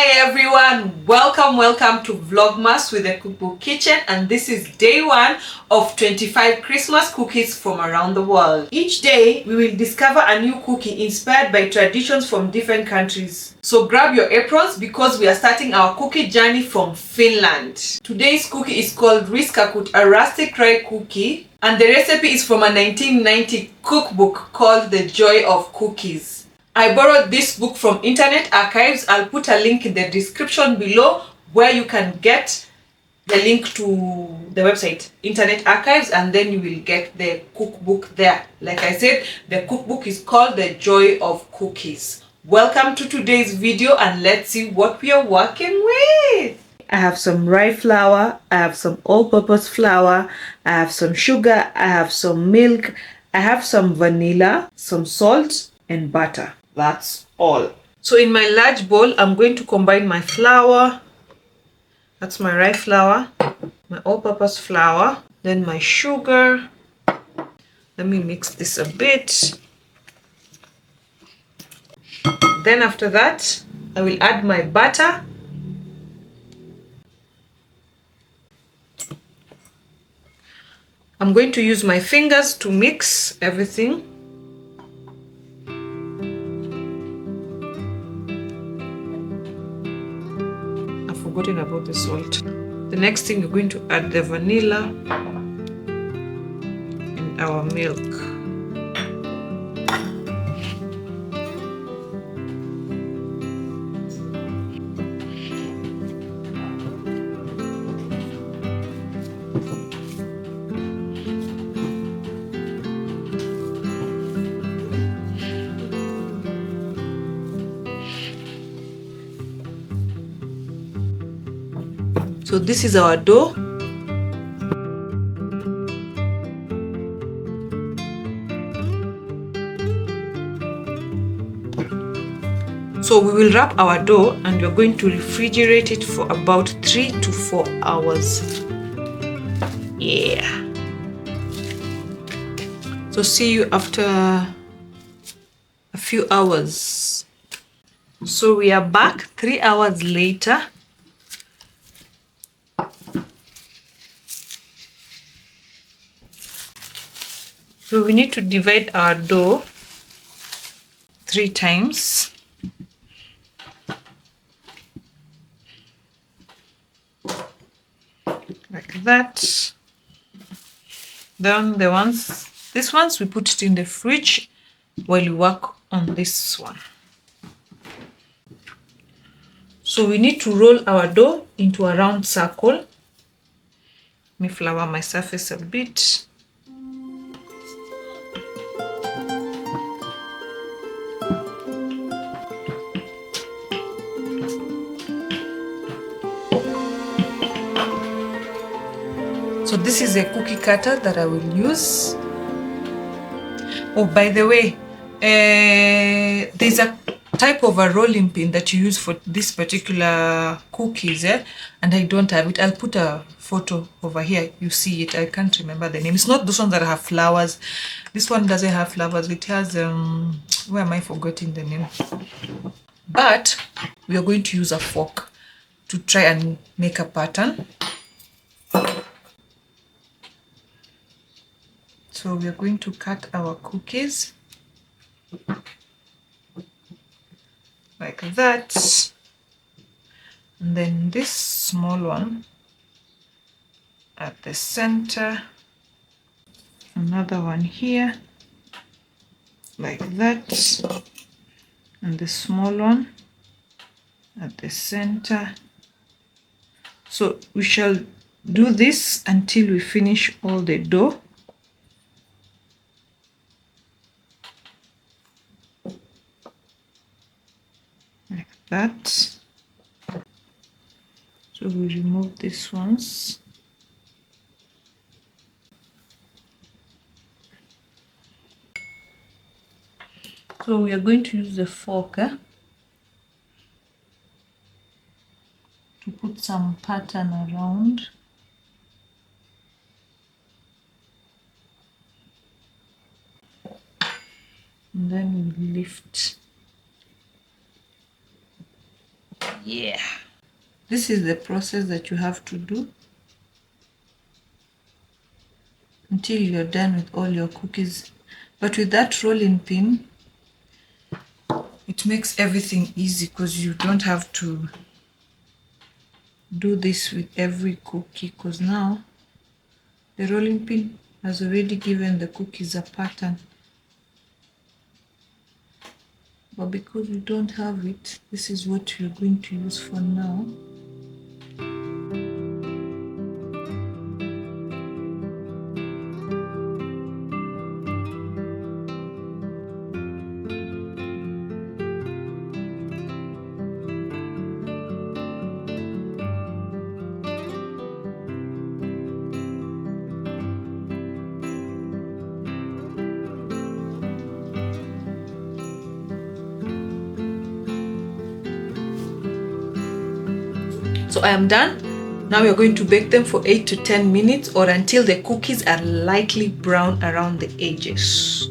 Hi everyone, welcome to Vlogmas with the Cookbook Kitchen, and this is day 1 of 25 Christmas cookies from around the world. Each day we will discover a new cookie inspired by traditions from different countries. So grab your aprons because we are starting our cookie journey from Finland. Today's cookie is called RuisKakut, a rustic rye cookie, and the recipe is from a 1990 cookbook called The Joy of Cookies. I borrowed this book from Internet Archives. I'll put a link in the description below where you can get the link to the website Internet Archives, and then you will get the cookbook there. Like I said, the cookbook is called The Joy of Cookies. Welcome to today's video, and let's see what we are working with. I have some rye flour, I have some all-purpose flour, I have some sugar, I have some milk, I have some vanilla, some salt and butter. That's all. So in my large bowl, I'm going to combine my flour. That's my rye flour, my all-purpose flour, then my sugar. Let me mix this a bit. Then after that, I will add my butter. I'm going to use my fingers to mix everything. Forgotten about the salt. The next thing, we're going to add the vanilla and our milk. So this is our dough. So we will wrap our dough and we're going to refrigerate it for about 3 to 4 hours. Yeah. So see you after a few hours. So we are back 3 hours later. So we need to divide our dough 3 times. Like that. Then these ones we put it in the fridge while we work on this one. So we need to roll our dough into a round circle. Let me flour my surface a bit. So this is a cookie cutter that I will use. Oh, by the way, there's a type of a rolling pin that you use for this particular cookies, and I don't have it. I'll put a photo over here. You see it. I can't remember the name. It's not those ones that have flowers. This one doesn't have flowers. It has, where am I forgetting the name? But we are going to use a fork to try and make a pattern. So we are going to cut our cookies like that, and then this small one at the center, another one here like that, and the small one at the center. So we shall do this until we finish all the dough. Like that. So we remove these ones. So we are going to use the fork to put some pattern around. And then we lift Yeah. This is the process that you have to do until you're done with all your cookies. But with that rolling pin, it makes everything easy because you don't have to do this with every cookie, because now the rolling pin has already given the cookies a pattern. But because we don't have it, this is what we're going to use for now. So I am done. Now we are going to bake them for 8 to 10 minutes or until the cookies are lightly brown around the edges.